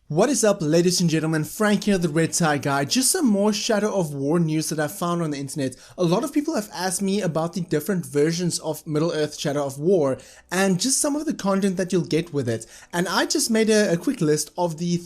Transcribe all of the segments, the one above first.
What is up, ladies and gentlemen? Frank here, the Red Tie Guy. Just some more Shadow of War news that I found on the internet. A lot of people have asked me about the different versions of Middle-earth Shadow of War and just some of the content that you'll get with it. And I just made a quick list of the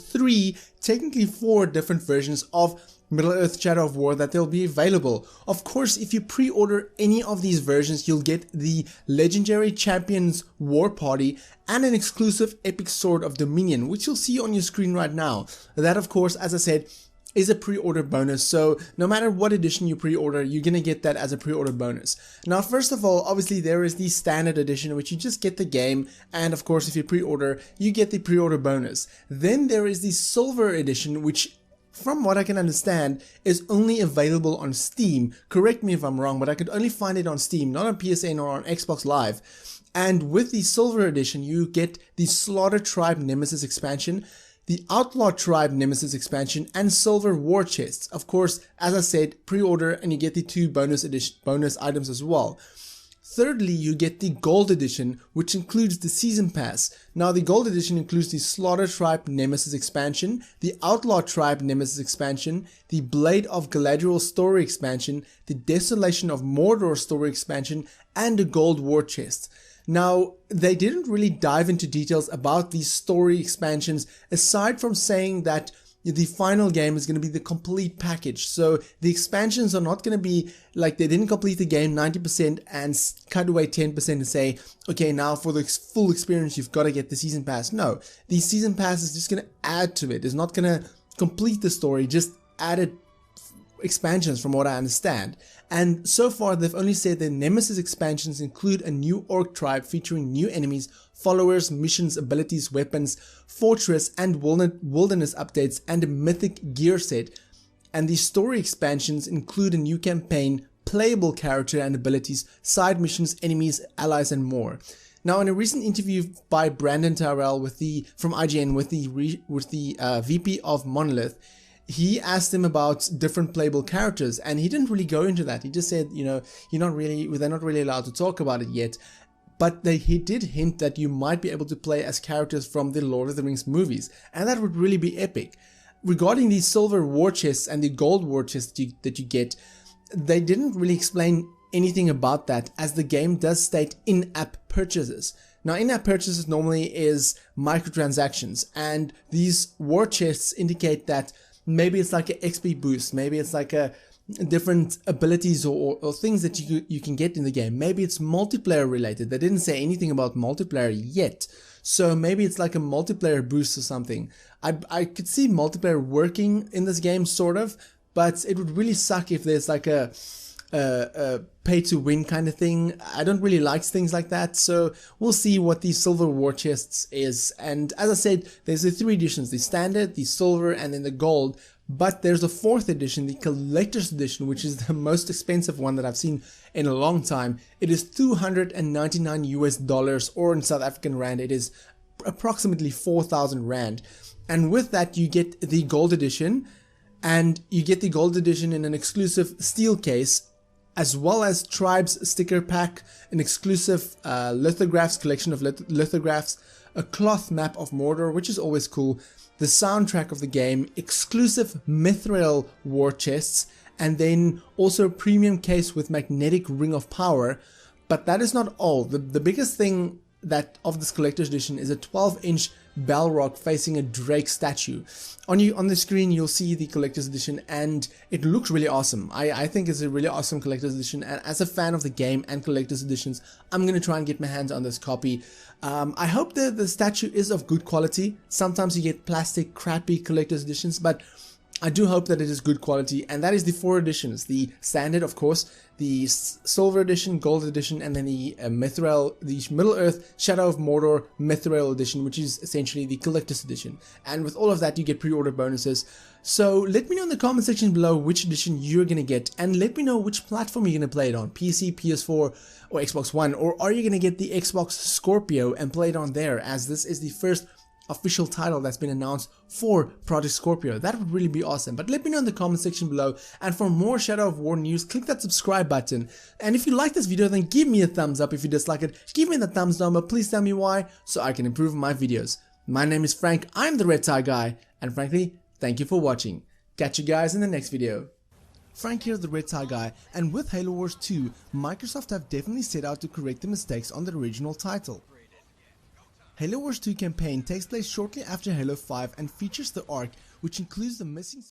technically four different versions of Middle-earth Shadow of War that they'll be available. Of course, if you pre-order any of these versions, you'll get the Legendary Champions War Party and an exclusive Epic Sword of Dominion, which you'll see on your screen right now. That, of course, as I said, is a pre-order bonus, so no matter what edition you pre-order, you're gonna get that as a pre-order bonus. Now, first of all, obviously there is the standard edition, which you just get the game, and of course if you pre-order, you get the pre-order bonus. Then there is the silver edition, which from what I can understand is only available on Steam. Correct me if I'm wrong, but I could only find it on Steam, not on PSN or on Xbox Live. And with the silver edition, you get the Slaughter Tribe Nemesis expansion, the Outlaw Tribe Nemesis expansion, and silver war chests. Of course, as I said, pre-order and you get the two bonus items as well. Thirdly, you get the Gold Edition, which includes the Season Pass. Now, the Gold Edition includes the Slaughter Tribe Nemesis expansion, the Outlaw Tribe Nemesis expansion, the Blade of Galadriel story expansion, the Desolation of Mordor story expansion, and the Gold War Chest. Now, they didn't really dive into details about these story expansions, aside from saying that the final game is going to be the complete package. So the expansions are not going to be like they didn't complete the game 90% and cut away 10% and say, okay, now for the full experience, you've got to get the season pass. No, the season pass is just going to add to it. It's not going to complete the story, just added expansions from what I understand. And so far they've only said the Nemesis expansions include a new orc tribe featuring new enemies, followers, missions, abilities, weapons, fortress and wilderness updates, and a mythic gear set. And the story expansions include a new campaign, playable character and abilities, side missions, enemies, allies, and more. Now, in a recent interview by Brandon Tyrrell from IGN with the VP of Monolith, he asked him about different playable characters, and he didn't really go into that. He just said, you know, they're not really allowed to talk about it yet. But he did hint that you might be able to play as characters from the Lord of the Rings movies, and that would really be epic. Regarding the silver war chests and the gold war chests that you get, they didn't really explain anything about that, as the game does state in-app purchases. Now, in-app purchases normally is microtransactions, and these war chests indicate that maybe it's like an XP boost, maybe it's like a different abilities or things that you can get in the game. Maybe it's multiplayer related. They didn't say anything about multiplayer yet, so maybe it's like a multiplayer boost or something. I could see multiplayer working in this game, sort of, but it would really suck if there's like a pay to win kind of thing. I don't really like things like that, so we'll see what the silver war chests is. And as I said, there's the three editions, the standard, the silver, and then the gold. But there's a fourth edition, the collector's edition, which is the most expensive one that I've seen in a long time. It is $299 US, or in South African rand, it is approximately 4,000 rand. And with that, you get the gold edition, and you get the gold edition in an exclusive steel case, as well as Tribes sticker pack, an exclusive lithographs, collection of lithographs, a cloth map of Mordor, which is always cool, the soundtrack of the game, exclusive Mithril war chests, and then also a premium case with magnetic ring of power. But that is not all. The biggest thing of this collector's edition is a 12-inch Balrog facing a Drake statue. On the screen you'll see the collector's edition, and it looks really awesome. I think it's a really awesome collector's edition, and as a fan of the game and collector's editions, I'm gonna try and get my hands on this copy. I hope that the statue is of good quality. Sometimes you get plastic crappy collector's editions, but I do hope that it is good quality. And that is the four editions: the standard, of course, the silver edition, gold edition, and then the Middle-earth Shadow of Mordor Mithril edition, which is essentially the collector's edition. And with all of that, you get pre-order bonuses. So let me know in the comment section below which edition you're gonna get, and let me know which platform you're gonna play it on: PC, PS4, or Xbox One. Or are you gonna get the Xbox Scorpio and play it on there, as this is the first official title that's been announced for Project Scorpio. That would really be awesome. But let me know in the comment section below, and for more Shadow of War news, click that subscribe button. And if you like this video, then give me a thumbs up. If you dislike it, give me the thumbs down, but please tell me why, so I can improve my videos. My name is Frank, I'm the Red Tie Guy, And frankly, thank you for watching. Catch you guys in the next video. Frank here, the Red Tie Guy, and with Halo Wars 2, Microsoft have definitely set out to correct the mistakes on the original title. Halo Wars 2 campaign takes place shortly after Halo 5 and features the Ark, which includes the missing